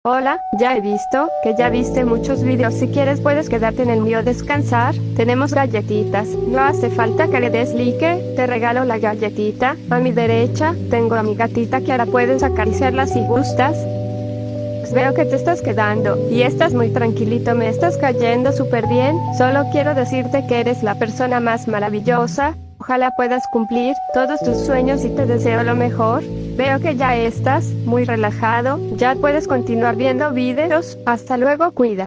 Hola, ya he visto que ya viste muchos videos. Si quieres puedes quedarte en el mío a descansar. Tenemos galletitas. No hace falta que le des like. Te regalo la galletita. A mi derecha tengo a mi gatita que ahora puedes acariciarla si gustas. Pues veo que te estás quedando y estás muy tranquilito, me estás cayendo súper bien. Solo quiero decirte que eres la persona más maravillosa. Ojalá puedas cumplir todos tus sueños y te deseo lo mejor. Veo que ya estás muy relajado, ya puedes continuar viendo videos. Hasta luego, cuida.